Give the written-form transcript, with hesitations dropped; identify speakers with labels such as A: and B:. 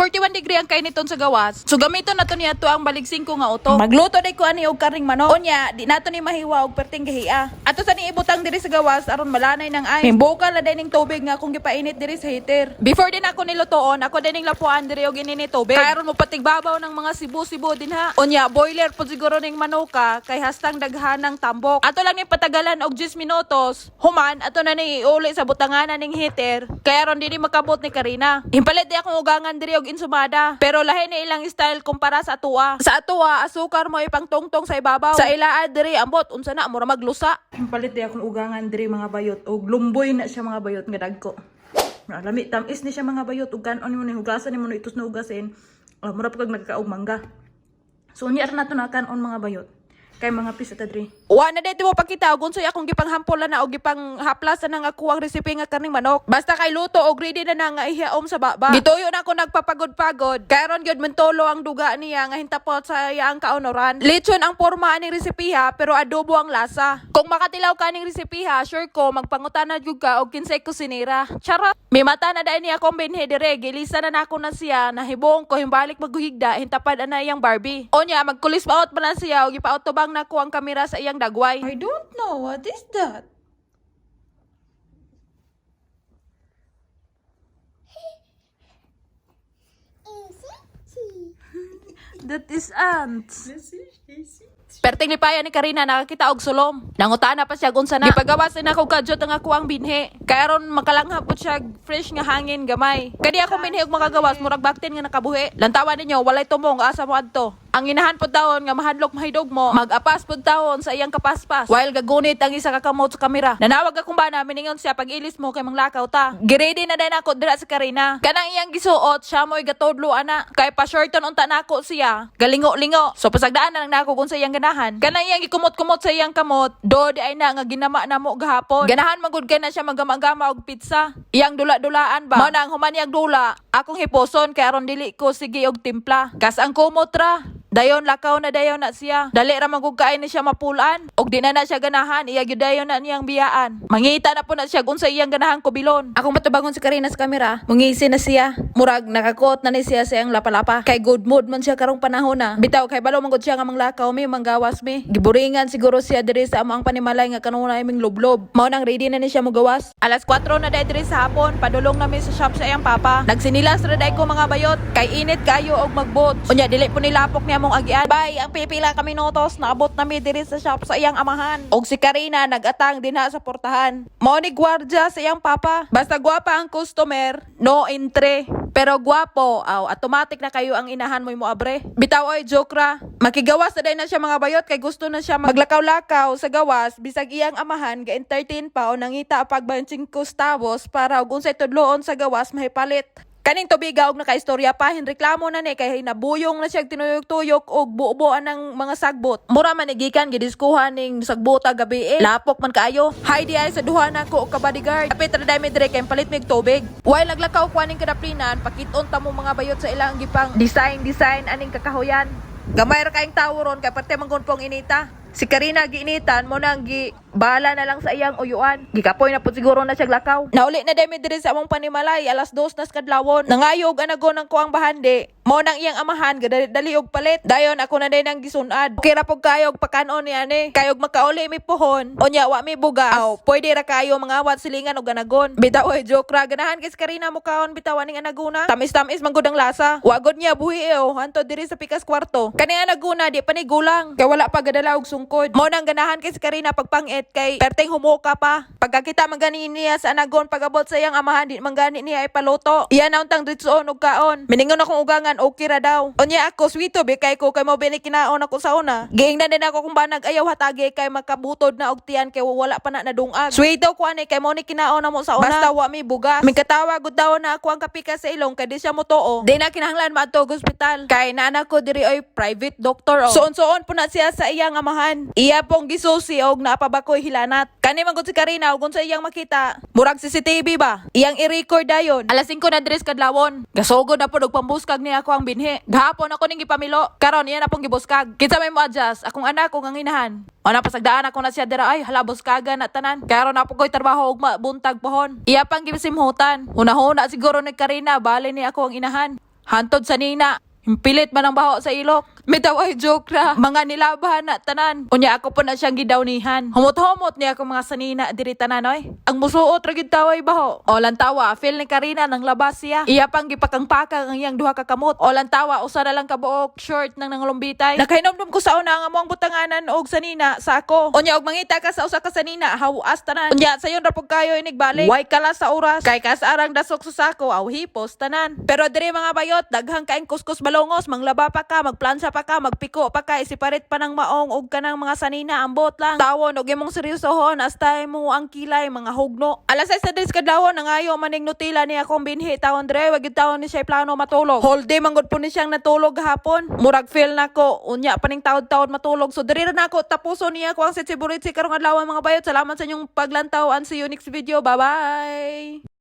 A: 41 degree ang kainiton sa gawas. So gamiton nato niya to ang baligsing ko nga uto. Magluto day ko ani og karing manok. Unya, di nato ni mahiwa og perting gahiya. Ato sa ni ibutang diri sa gawas aron malanay ng ice. Himbuka la day ning tubig nga kung gipainit diri sa heater. Before din ako nilutoon, ako din ning lapuan diri og inini tubig. Kay aron mo patigbabaw ng mga sibo-sibo din ha. Unya, boiler pud siguro ning manuka kay hastang daghan ng tambok. Ato lang ni patagalan og 10 minutos. Human ato na ni iuli sa butanganan ning heater. Kay aron dili makabot ni Karina. Himpalit di akong ugangan diri og insumada. Pero lahi ni ilang style kumpara sa atua. Sa atua, asukar mo ipang tungtong sa ibabaw. Sa ilaad diri ambot unsa na mura maglusa. Himpalit di akong ugangan diri mga bayot og lumboy na siya mga bayot nga dagko. Lami tamis ni siya mga bayot ug kanon mo ni hugasan nimo no itus na hugasin. Mura pag nagkaog mangga. So niya na to na kanon mga bayot. Kay mga piso ta diri. Wa na dito mo pakita og unsoy akong gipanghampolan na og gipanghaplasan na nga kuwang resipe nga karning manok. Basta kay luto og ready na nga ihiaom sa baba. Gituyo na ako nagpapagod-pagod. Karon gyud mentolo ang duga niya nga hintapot sa iyang kaonoran. Lechon ang porma aning resipiha pero adobo ang lasa. Kung makatilaw ka ning resipiha, sure ko magpangutana jud ka og kinsay kusinera. Charot. May mata na dai niya akong binhe dire. Gilisa na nako na siya nahibong ko himbalik magguhigda hintapad ana iyang Barbie. Onya magkulis paot pa na siya og ipaot tubang nako ang kamera sa iyang dagway. I don't know what is that. That is ants. Perting lipaya ni Karina nakakita og sulom. Nangutana pa siya unsa na. Gipagawas na ako kadyot ang ako ang binhe. Kay aron makalangha pud siya fresh nga hangin gamay. Kadi ako binhe og makagawas murag baktin nga nakabuhi. Lantawan ninyo walay tumong asa mo adto. Ang inahan pod taon nga mahadlok mahidog mo, mag-apas pod taon sa iyang kapaspas. While gagunit ang isa ka kamot sa kamera. Nanawag akong bana miningon siya pag ilis mo kay manglakaw ta. Giredy na din ako dira sa Karina. Kanang iyang gisuot siya mo'y gatodlo ana. Kay pa shorton unta nako siya. Galingo-lingo. So pasagdaan na lang nako kung sa iyang ganahan. Kanang iyang gikumot-kumot sa iyang kamot. Dodi ay na nga ginama na mo gahapon. Ganahan magud kay na siya magama-gama og pizza. Iyang dula-dulaan ba? Mao nang human iyang dula. Akong hiposon kay aron dili ko sige og timpla. Kas ang kumot ra. Dayon lakaw na dayon na siya. Dali ra magug kain ni siya mapulan. Og di na siya ganahan, iya gyud dayon na niyang biyaan. Mangita na po na siya unsa iyang ganahan kubilon. Akong matubangon si Karina sa kamera. Mungisi na siya. Murag nakakot na ni siya sa iyang lapa-lapa. Kay good mood man siya karong panahon na. Bitaw kay balo man gud siya nga manglakaw mi manggawas mi. Giburingan siguro siya diri sa among panimalay nga kanuna iming loblob. Mao nang ready na ni siya mogawas. Alas 4 na diri sa hapon, padulong na mi sa shop sa iyang papa. Nagsinilas ra day ko mga bayot. Kay init kayo og magbot. Unya dili po nilapok niya mong agian. Bay, ang pipila kami notos naabot na mi diri sa shop sa iyang amahan. Og si Karina nagatang dinha sa portahan. Mao ni gwardiya sa iyang papa. Basta gwapa ang customer, no entry. Pero gwapo, automatic na kayo ang inahan mo'y moabre. Bitaw oy joke ra. Makigawas na day na siya mga bayot kay gusto na siya maglakaw-lakaw sa gawas bisag iyang amahan ga-entertain pa o nangita pag 25 centavos para og unsay tudloon sa gawas mahipalit. Kaning tubiga og nakaistorya pa hinreklamo na ni kay nabuyong na siya tinuyok-tuyok og buuboan ng mga sagbot. Mura man gikan gidiskuhan ning sagbota gabi lapok man kaayo. Hay di ay sa duha nako og ka-bodyguard. Kapit ra mi dire kay palit mig tubig. While naglakaw kuaning kadaplinan, pakit-on ta mo mga bayot sa ilang gipang design aning kakahuyan. Gamay ra kaayong tawo ron kay parte man pong inita. Si Karina giinitan mo nang bala na lang sa iyang uyuan. Gikapoy na po siguro na siya lakaw. Nauli na dami diri sa among panimalay alas 2 nas kadlawon. Nangayog anago ng kuang bahandi. Mo nang iyang amahan dali og palit. Dayon ako na din ang gisunad. Okay ra pog kayo og pakanon ni ani. Kayog makauli mi pohon. Onya wa mi bugas. Pwede ra kayo mangawat silingan og anagon. Bitaw oy joke ra ganahan kay si Karina mo kaon bitawan ning anaguna. Tamis-tamis man gud ang lasa. Wa gud niya buhi hanto diri sa pikas kwarto. Kani anaguna di pa ni gulang. Kay wala pa gadala og sungkod. Mo nang ganahan kay si Karina pagpangit kay perting humuka pa. Pagkakita mangani niya sa anagon pagabot sa iyang amahan di mangani niya ay paluto. Iyan na untang ditsoon og kaon. Miningon akong ugangan okay ra daw. Unya ako sweeto be kay ko kay mo binikinaon ako sa una. Giingnan din ako kung ba nag-ayaw hatagi kay makabutod na og tiyan kay wala pa na nadungag. Sweeto ko ani kay mo ni kinaon na mo sa una. Basta wa mi bugas. Mikatawa gud daw na ako ang kapika sa ilong kay di siya mo tuo. Di na kinahanglan maadto og ospital. Kay nana ko diri ay private doctor. Suon-suon po na siya sa iyang amahan. Iya pong gisusi og napabakoy hilanat. Kani man gud si Karina og unsa iyang makita. Murag CCTV ba? Iyang i-record dayon. Alas 5 na dres kadlawon. Gasugod na pod og pambuskag niya ako ang binhi. Gahapon ako ning gipamilo. Karon iya na pong gibuskag. Kinsa may mo adjust akong anak kong anginahan. Ana pasagdaan ako na siya dira ay hala buskagan na tanan. Karon na po ko'y trabaho og buntag pohon. Iya pang gisimhutan. Hunahuna siguro ni Karina bali ni ako ang inahan. Hantod sa nina. Pilit man ang baho sa ilok. Bitaw ay joke ra. Mga nilabahan na tanan. Unya ako po na siyang gidawnihan. Humot-humot niya ako mga sanina diri tanan oy. Ang musuot ra gid taway baho. O lang tawa, feel ni Karina nang labas siya. Iya pang gipakangpakang ang iyang duha ka kamot. O lang tawa, usa na lang kabuok short nang nangalumbitay. Nakainomdom ko sa una nga mo ang butanganan og sanina sa ako. Unya og mangita ka sa usa ka sanina, hawas tanan. Unya sayon ra pug kayo inigbalik. Way kala sa oras. Kay kasarang dasok sa sako aw hipos tanan. Pero diri mga bayot, daghang kaing kuskus balongos, manglaba pa ka, magplansa pa ka, magpiko pa ka, isiparit pa ng maong og kanang mga sanina, ambot lang. Tawon og imong seryosohon hasta mo ang kilay mga hugno. Alas 6 na dis kadlawon nangayo maning nutila ni akong binhi tawon dre, wag gyud tawon ni siya plano matulog. Whole day manggod po ni siyang natulog hapon. Murag feel nako, unya paning taod-taod matulog. So diri ra nako tapuson niya ko ang sitsi burit si karong adlaw mga bayot. Salamat sa inyong paglantaw and see you next video. Bye-bye.